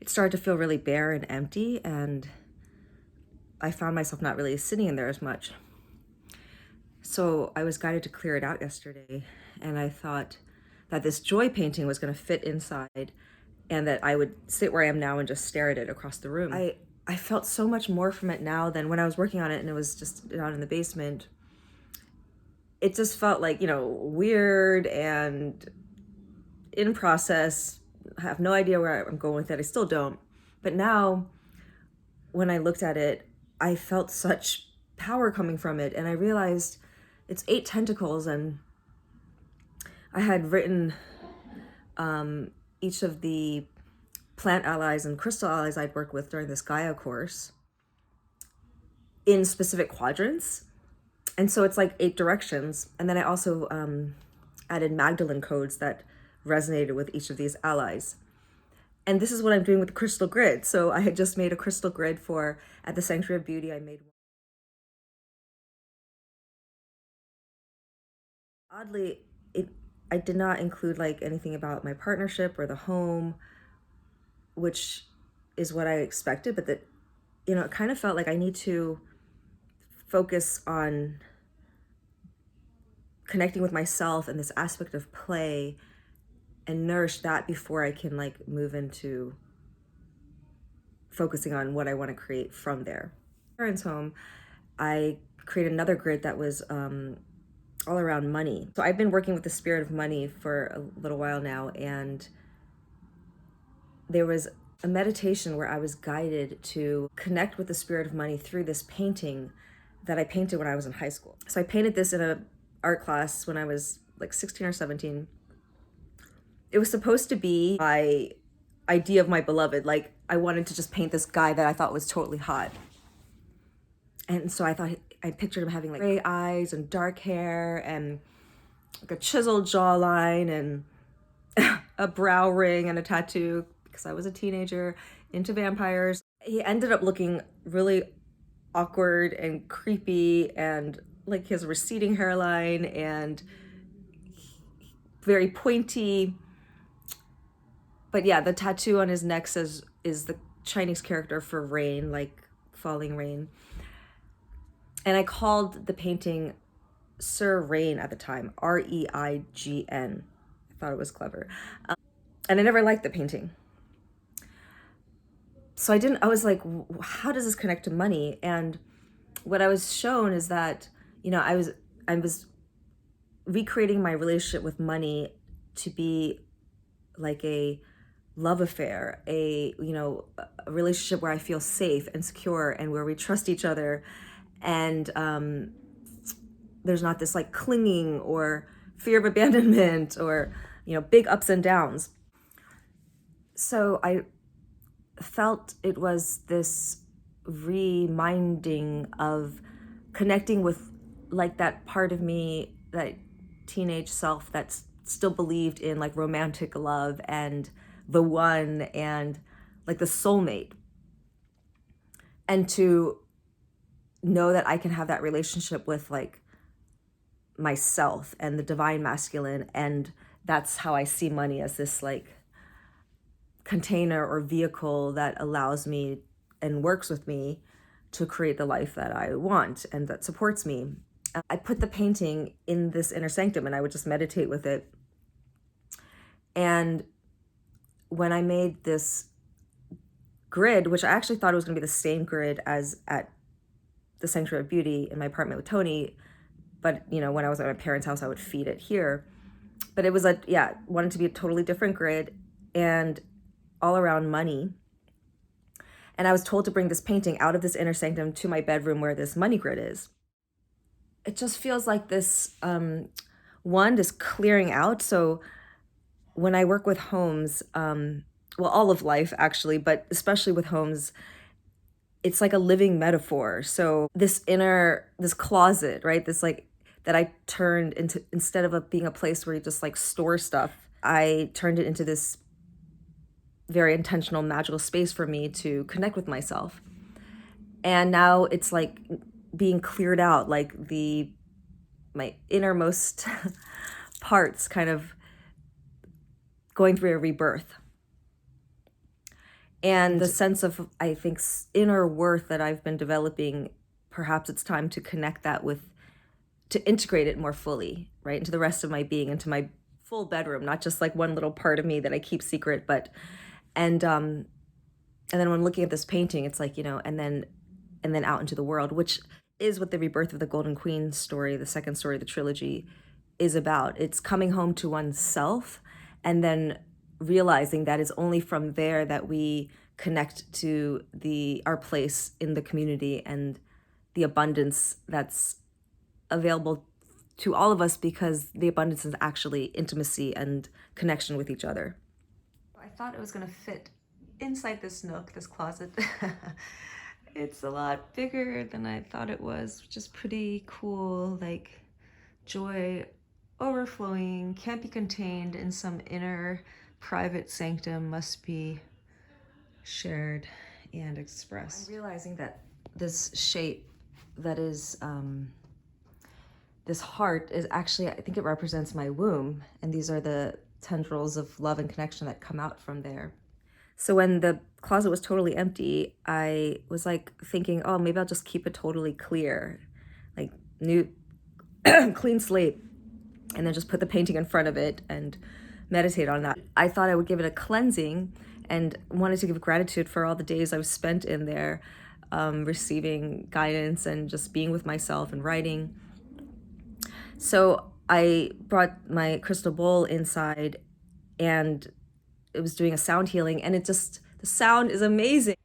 it started to feel really bare and empty, and I found myself not really sitting in there as much. So I was guided to clear it out yesterday, and I thought that this joy painting was going to fit inside and that I would sit where I am now and just stare at it across the room. I felt so much more from it now than when I was working on it and it was just down in the basement. It just felt like, weird and in process. I have no idea where I'm going with it. I still don't. But now, when I looked at it, I felt such power coming from it. And I realized it's 8 tentacles. And I had written each of the plant allies and crystal allies I'd worked with during this Gaia course in specific quadrants. And so it's like 8 directions. And then I also added Magdalene codes that resonated with each of these allies. And this is what I'm doing with the crystal grid. So I had just made a crystal grid for, at the Sanctuary of Beauty, I made one. Oddly, I did not include like anything about my partnership or the home, which is what I expected, but that, it kind of felt like I need to focus on connecting with myself and this aspect of play and nourish that before I can like move into focusing on what I want to create from there. Parents' home, I created another grid that was all around money. So I've been working with the spirit of money for a little while now, and there was a meditation where I was guided to connect with the spirit of money through this painting that I painted when I was in high school. So I painted this in an art class when I was like 16 or 17. It was supposed to be my idea of my beloved. Like, I wanted to just paint this guy that I thought was totally hot. And so I pictured him having like gray eyes and dark hair and like a chiseled jawline and a brow ring and a tattoo, because I was a teenager into vampires. He ended up looking really awkward and creepy, and like his receding hairline and very pointy. But yeah, the tattoo on his neck is the Chinese character for rain, like falling rain. And I called the painting Sir Rain at the time, Reign. I thought it was clever. And I never liked the painting. So I was like, how does this connect to money? And what I was shown is that, I was recreating my relationship with money to be like a love affair, a relationship where I feel safe and secure and where we trust each other, and there's not this like clinging or fear of abandonment or big ups and downs. So I felt it was this reminding of connecting with like that part of me, that teenage self that still believed in like romantic love and the one and like the soulmate, and to know that I can have that relationship with like myself and the divine masculine. And that's how I see money, as this like container or vehicle that allows me and works with me to create the life that I want and that supports me. I put the painting in this inner sanctum and I would just meditate with it. And when I made this grid, which I actually thought it was going to be the same grid as at the Sanctuary of Beauty in my apartment with Tony, but when I was at my parents' house, I would feed it here. But it was wanted to be a totally different grid and all around money. And I was told to bring this painting out of this inner sanctum to my bedroom where this money grid is. It just feels like this this clearing out. So when I work with homes, all of life actually, but especially with homes, it's like a living metaphor. So this closet, right? This like that I turned into, instead of being a place where you just like store stuff, I turned it into this very intentional, magical space for me to connect with myself. And now it's like being cleared out, like my innermost parts kind of going through a rebirth. And the sense of, I think, inner worth that I've been developing, perhaps it's time to connect that with, to integrate it more fully, right, into the rest of my being, into my full bedroom, not just like one little part of me that I keep secret, but, and then when looking at this painting, it's like, and then out into the world, which is what the rebirth of the Golden Queen story, the second story of the trilogy, is about. It's coming home to oneself and then realizing that it's only from there that we connect to our place in the community and the abundance that's available to all of us, because the abundance is actually intimacy and connection with each other. I thought it was going to fit inside this nook, this closet. It's a lot bigger than I thought it was, which is pretty cool. Like, joy overflowing, can't be contained in some inner private sanctum, must be shared and expressed. I'm realizing that this shape that is this heart is actually, I think it represents my womb, and these are the tendrils of love and connection that come out from there. So when the closet was totally empty, I was like thinking, oh, maybe I'll just keep it totally clear, like new clean slate, and then just put the painting in front of it and meditate on that. I thought I would give it a cleansing and wanted to give gratitude for all the days I've spent in there, receiving guidance and just being with myself and writing. So I brought my crystal bowl inside, and it was doing a sound healing, and the sound is amazing.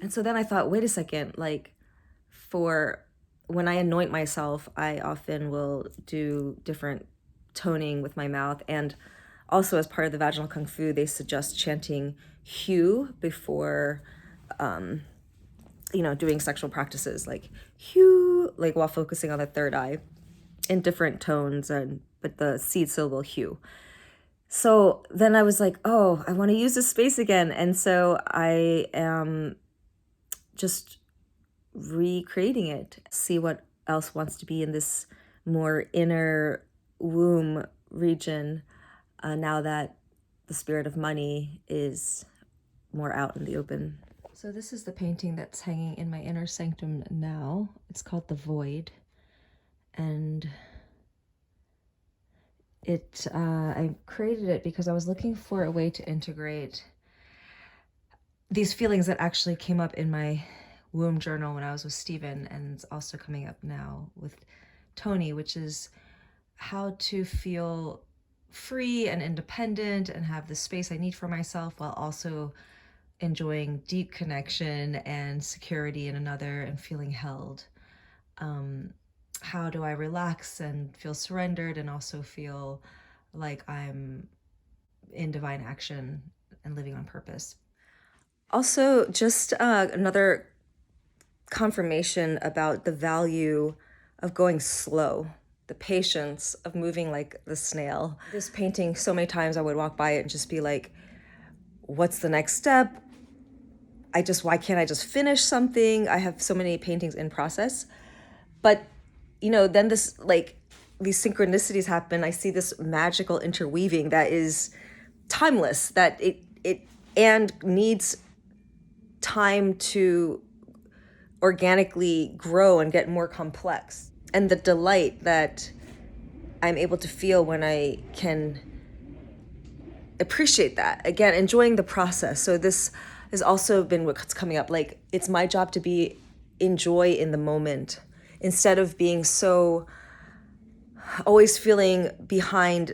And so then I thought, wait a second, like, for when I anoint myself, I often will do different toning with my mouth. And also, as part of the vaginal kung fu, they suggest chanting Hu before, doing sexual practices, like Hu, like while focusing on the third eye in different tones, but the seed syllable Hu. So then I was like, oh, I want to use this space again. And so I am just recreating it, see what else wants to be in this more inner womb region, now that the spirit of money is more out in the open. So this is the painting that's hanging in my inner sanctum now. It's called The Void, and I created it because I was looking for a way to integrate these feelings that actually came up in my womb journal when I was with Stephen, and it's also coming up now with Tony, which is how to feel free and independent and have the space I need for myself, while also enjoying deep connection and security in another and feeling held. How do I relax and feel surrendered and also feel like I'm in divine action and living on purpose? Also, just another confirmation about the value of going slow, the patience of moving like the snail. This painting, so many times I would walk by it and just be like, what's the next step? Why can't I just finish something? I have so many paintings in process. But, then these synchronicities happen. I see this magical interweaving that is timeless, that it and needs time to organically grow and get more complex. And the delight that I'm able to feel when I can appreciate that. Again, enjoying the process. So this has also been what's coming up. Like, it's my job to be in joy in the moment, instead of being so always feeling behind,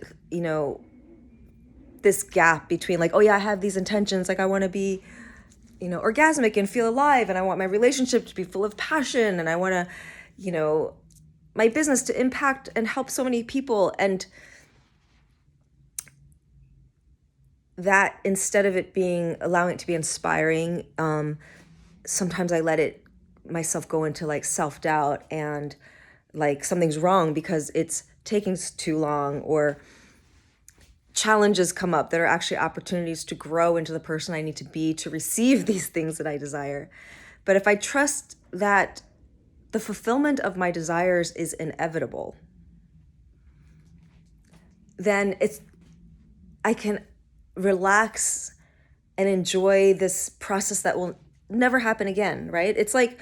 this gap between like, oh yeah, I have these intentions, like I want to be orgasmic and feel alive, and I want my relationship to be full of passion, and I want to, my business to impact and help so many people. And that, instead of it allowing it to be inspiring, sometimes I let myself go into like self-doubt and like something's wrong because it's taking too long, or challenges come up that are actually opportunities to grow into the person I need to be to receive these things that I desire. But if I trust that the fulfillment of my desires is inevitable, then I can relax and enjoy this process that will never happen again, right? It's like,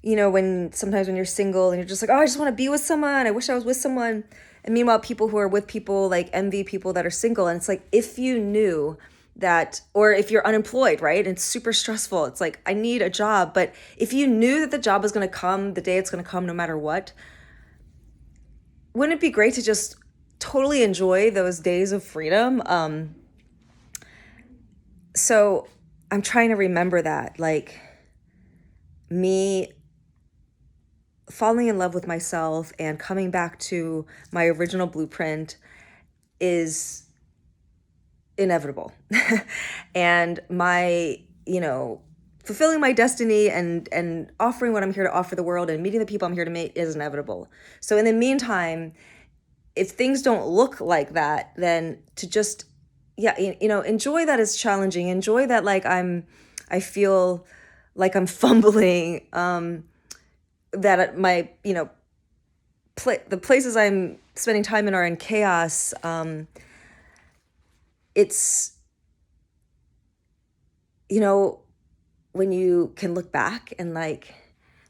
sometimes when you're single and you're just like, oh, I just want to be with someone. I wish I was with someone. And meanwhile, people who are with people like envy people that are single. And it's like, if you knew that, or if you're unemployed, right? And it's super stressful. It's like, I need a job. But if you knew that the job was going to come the day it's going to come, no matter what, wouldn't it be great to just totally enjoy those days of freedom? So I'm trying to remember that, like, me falling in love with myself and coming back to my original blueprint is inevitable. And my, fulfilling my destiny and offering what I'm here to offer the world and meeting the people I'm here to meet is inevitable. So in the meantime, if things don't look like that, then to just, enjoy that it's challenging. Enjoy that, like, I feel like I'm fumbling, that my, the places I'm spending time in are in chaos. It's, when you can look back and like,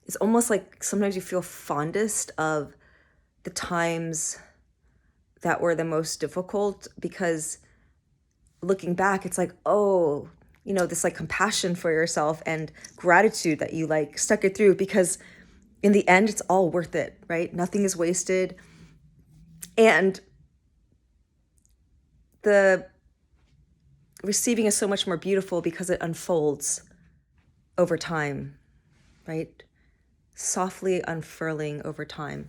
it's almost like sometimes you feel fondest of the times that were the most difficult, because looking back, it's like, oh, this like compassion for yourself and gratitude that you like stuck it through, because in the end, it's all worth it, right? Nothing is wasted. And the receiving is so much more beautiful because it unfolds over time, right? Softly unfurling over time.